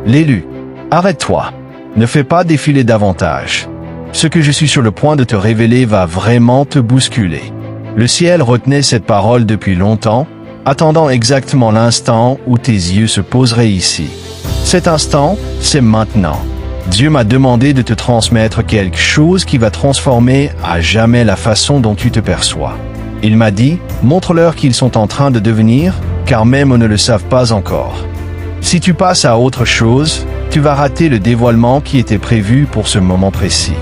L'élu. Arrête-toi. Ne fais pas défiler davantage. Ce que je suis sur le point de te révéler va vraiment te bousculer. Le ciel retenait cette parole depuis longtemps, attendant exactement l'instant où tes yeux se poseraient ici. Cet instant, c'est maintenant. Dieu m'a demandé de te transmettre quelque chose qui va transformer à jamais la façon dont tu te perçois. Il m'a dit, montre-leur qu'ils sont en train de devenir, car même eux ne le savent pas encore. Si tu passes à autre chose, tu vas rater le dévoilement qui était prévu pour ce moment précis.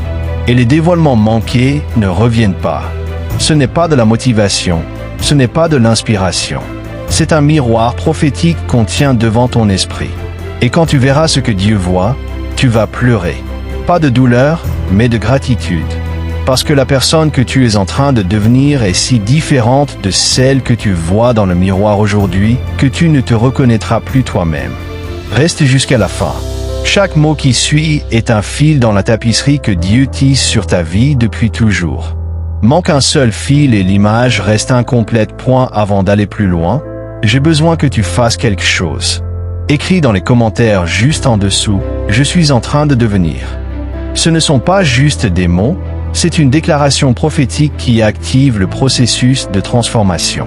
Et les dévoilements manqués ne reviennent pas. Ce n'est pas de la motivation, ce n'est pas de l'inspiration. C'est un miroir prophétique qu'on tient devant ton esprit. Et quand tu verras ce que Dieu voit, tu vas pleurer. Pas de douleur, mais de gratitude. Parce que la personne que tu es en train de devenir est si différente de celle que tu vois dans le miroir aujourd'hui que tu ne te reconnaîtras plus toi-même. Reste jusqu'à la fin. Chaque mot qui suit est un fil dans la tapisserie que Dieu tisse sur ta vie depuis toujours. Manque un seul fil et l'image reste incomplète. Avant d'aller plus loin, j'ai besoin que tu fasses quelque chose. Écris dans les commentaires juste en dessous, je suis en train de devenir. Ce ne sont pas juste des mots, c'est une déclaration prophétique qui active le processus de transformation.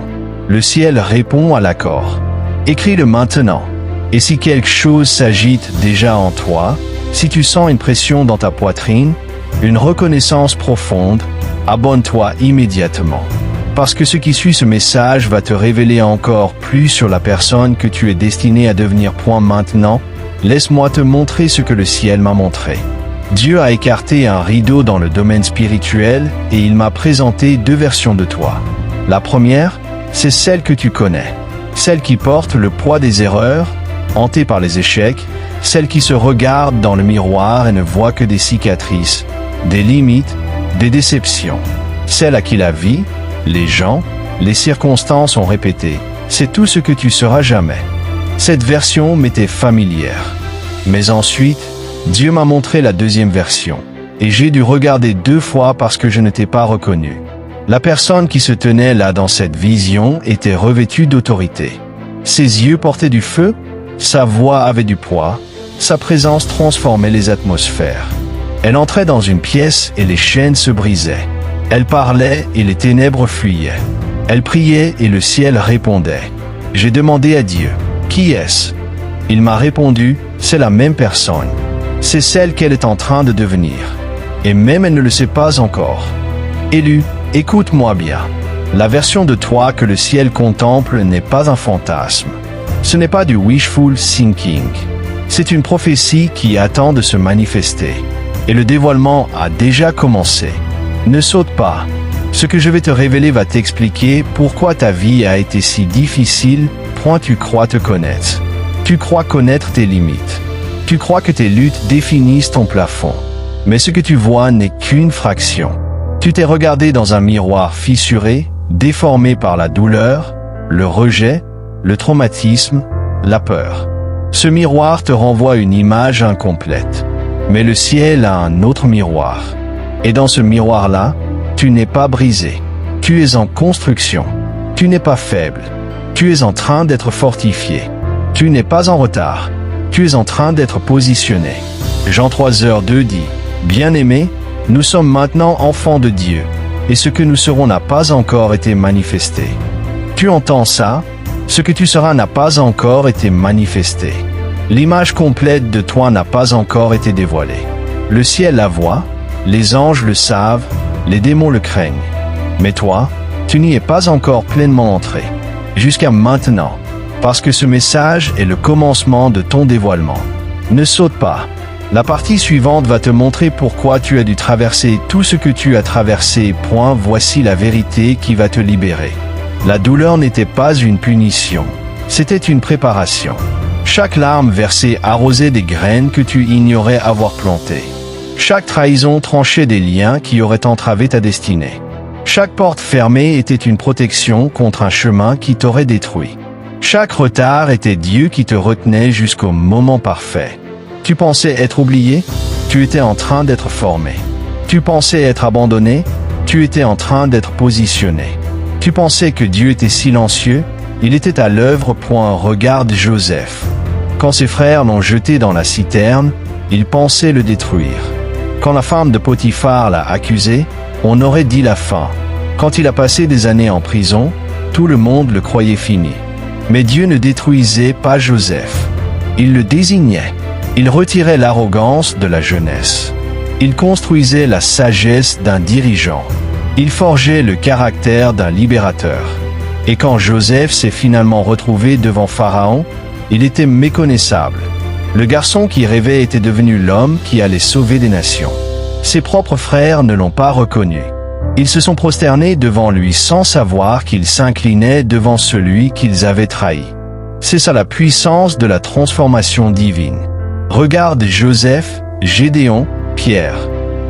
Le ciel répond à l'accord. Écris-le maintenant. Et si quelque chose s'agite déjà en toi, si tu sens une pression dans ta poitrine, une reconnaissance profonde, abonne-toi immédiatement. Parce que ce qui suit ce message va te révéler encore plus sur la personne que tu es destiné à devenir. Maintenant, laisse-moi te montrer ce que le ciel m'a montré. Dieu a écarté un rideau dans le domaine spirituel et il m'a présenté deux versions de toi. La première, c'est celle que tu connais. Celle qui porte le poids des erreurs, hantée par les échecs, celle qui se regarde dans le miroir et ne voit que des cicatrices, des limites, des déceptions. Celle à qui la vie, les gens, les circonstances ont répété, c'est tout ce que tu seras jamais. Cette version m'était familière. Mais ensuite, Dieu m'a montré la deuxième version, et j'ai dû regarder 2 fois parce que je ne t'ai pas reconnu. La personne qui se tenait là dans cette vision était revêtue d'autorité. Ses yeux portaient du feu, sa voix avait du poids, sa présence transformait les atmosphères. Elle entrait dans une pièce et les chaînes se brisaient. Elle parlait et les ténèbres fuyaient. Elle priait et le ciel répondait. J'ai demandé à Dieu, qui est-ce? Il m'a répondu, c'est la même personne. C'est celle qu'elle est en train de devenir. Et même elle ne le sait pas encore. Élu, écoute-moi bien. La version de toi que le ciel contemple n'est pas un fantasme. Ce n'est pas du wishful thinking. C'est une prophétie qui attend de se manifester. Et le dévoilement a déjà commencé. Ne saute pas. Ce que je vais te révéler va t'expliquer pourquoi ta vie a été si difficile. Tu crois te connaître. Tu crois connaître tes limites. Tu crois que tes luttes définissent ton plafond. Mais ce que tu vois n'est qu'une fraction. Tu t'es regardé dans un miroir fissuré, déformé par la douleur, le rejet, le traumatisme, la peur. Ce miroir te renvoie une image incomplète. Mais le ciel a un autre miroir. Et dans ce miroir-là, tu n'es pas brisé. Tu es en construction. Tu n'es pas faible. Tu es en train d'être fortifié. Tu n'es pas en retard. Tu es en train d'être positionné. Jean 3:2 dit, « Bien-aimés, nous sommes maintenant enfants de Dieu, et ce que nous serons n'a pas encore été manifesté. » Tu entends ça? Ce que tu seras n'a pas encore été manifesté. L'image complète de toi n'a pas encore été dévoilée. Le ciel la voit, les anges le savent, les démons le craignent. Mais toi, tu n'y es pas encore pleinement entré. Jusqu'à maintenant. Parce que ce message est le commencement de ton dévoilement. Ne saute pas. La partie suivante va te montrer pourquoi tu as dû traverser tout ce que tu as traversé. Voici la vérité qui va te libérer. La douleur n'était pas une punition. C'était une préparation. Chaque larme versée arrosait des graines que tu ignorais avoir plantées. Chaque trahison tranchait des liens qui auraient entravé ta destinée. Chaque porte fermée était une protection contre un chemin qui t'aurait détruit. Chaque retard était Dieu qui te retenait jusqu'au moment parfait. Tu pensais être oublié? Tu étais en train d'être formé. Tu pensais être abandonné? Tu étais en train d'être positionné. Tu pensais que Dieu était silencieux? Il était à l'œuvre. Regarde Joseph. Quand ses frères l'ont jeté dans la citerne, ils pensaient le détruire. Quand la femme de Potiphar l'a accusé, on aurait dit la fin. Quand il a passé des années en prison, tout le monde le croyait fini. Mais Dieu ne détruisait pas Joseph. Il le désignait. Il retirait l'arrogance de la jeunesse. Il construisait la sagesse d'un dirigeant. Il forgeait le caractère d'un libérateur. Et quand Joseph s'est finalement retrouvé devant Pharaon, il était méconnaissable. Le garçon qui rêvait était devenu l'homme qui allait sauver des nations. Ses propres frères ne l'ont pas reconnu. Ils se sont prosternés devant lui sans savoir qu'ils s'inclinaient devant celui qu'ils avaient trahi. C'est ça la puissance de la transformation divine. Regarde Joseph, Gédéon, Pierre.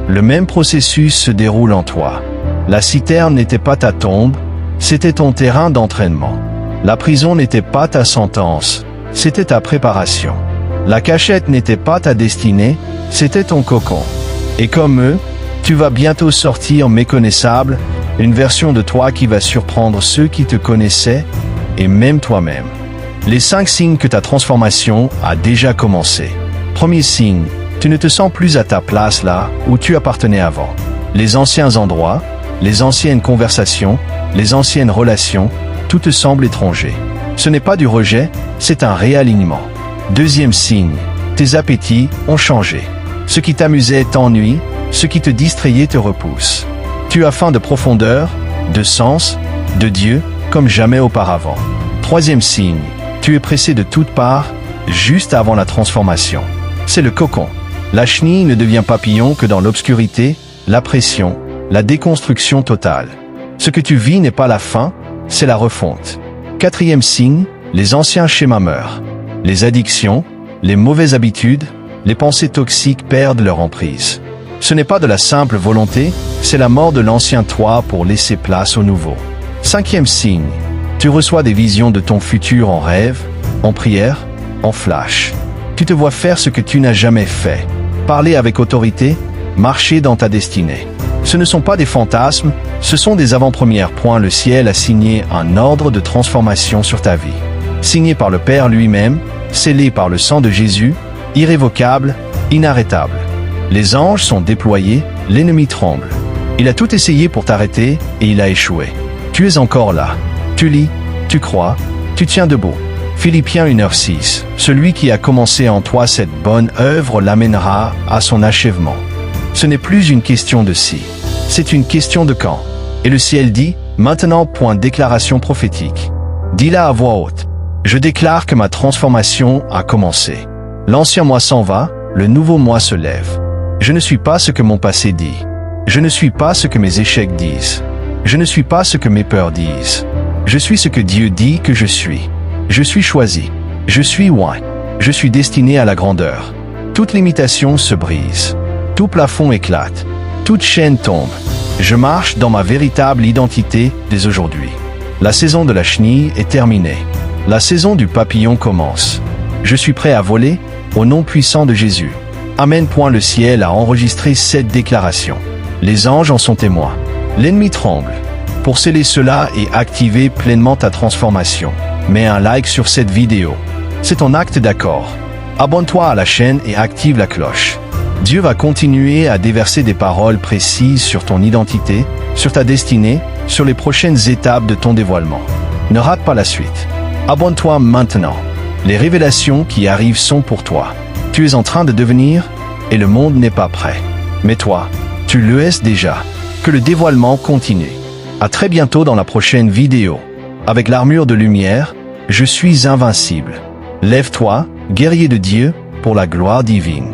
Le même processus se déroule en toi. La citerne n'était pas ta tombe, c'était ton terrain d'entraînement. La prison n'était pas ta sentence, c'était ta préparation. La cachette n'était pas ta destinée, c'était ton cocon. Et comme eux, tu vas bientôt sortir méconnaissable, une version de toi qui va surprendre ceux qui te connaissaient, et même toi-même. Les 5 signes que ta transformation a déjà commencé. Premier signe, tu ne te sens plus à ta place là où tu appartenais avant. Les anciens endroits, les anciennes conversations, les anciennes relations, tout te semble étranger. Ce n'est pas du rejet, c'est un réalignement. Deuxième signe, tes appétits ont changé. Ce qui t'amusait t'ennuie, ce qui te distrayait te repousse. Tu as faim de profondeur, de sens, de Dieu, comme jamais auparavant. Troisième signe, tu es pressé de toutes parts, juste avant la transformation. C'est le cocon. La chenille ne devient papillon que dans l'obscurité, la pression, la déconstruction totale. Ce que tu vis n'est pas la fin, c'est la refonte. Quatrième signe, les anciens schémas meurent. Les addictions, les mauvaises habitudes, les pensées toxiques perdent leur emprise. Ce n'est pas de la simple volonté, c'est la mort de l'ancien toi pour laisser place au nouveau. Cinquième signe, tu reçois des visions de ton futur en rêve, en prière, en flash. Tu te vois faire ce que tu n'as jamais fait. Parler avec autorité, marcher dans ta destinée. Ce ne sont pas des fantasmes, ce sont des avant-premières. Le ciel a signé un ordre de transformation sur ta vie. Signé par le Père lui-même, scellé par le sang de Jésus, irrévocable, inarrêtable. Les anges sont déployés, l'ennemi tremble. Il a tout essayé pour t'arrêter et il a échoué. Tu es encore là. Tu lis, tu crois, tu tiens debout. Philippiens 1h6. Celui qui a commencé en toi cette bonne œuvre l'amènera à son achèvement. Ce n'est plus une question de si, c'est une question de quand. Et le ciel dit, maintenant. Déclaration prophétique. Dis-la à voix haute. Je déclare que ma transformation a commencé. L'ancien moi s'en va, le nouveau moi se lève. Je ne suis pas ce que mon passé dit. Je ne suis pas ce que mes échecs disent. Je ne suis pas ce que mes peurs disent. Je suis ce que Dieu dit que je suis. Je suis choisi. Je suis oint. Je suis destiné à la grandeur. Toute limitation se brise. Tout plafond éclate. Toute chaîne tombe. Je marche dans ma véritable identité dès aujourd'hui. La saison de la chenille est terminée. La saison du papillon commence. Je suis prêt à voler, au nom puissant de Jésus. Amen. Le ciel a enregistré cette déclaration. Les anges en sont témoins. L'ennemi tremble. Pour sceller cela et activer pleinement ta transformation, mets un like sur cette vidéo. C'est ton acte d'accord. Abonne-toi à la chaîne et active la cloche. Dieu va continuer à déverser des paroles précises sur ton identité, sur ta destinée, sur les prochaines étapes de ton dévoilement. Ne rate pas la suite. Abonne-toi maintenant. Les révélations qui arrivent sont pour toi. Tu es en train de devenir, et le monde n'est pas prêt. Mais toi, tu le es déjà. Que le dévoilement continue. À très bientôt dans la prochaine vidéo. Avec l'armure de lumière, je suis invincible. Lève-toi, guerrier de Dieu, pour la gloire divine.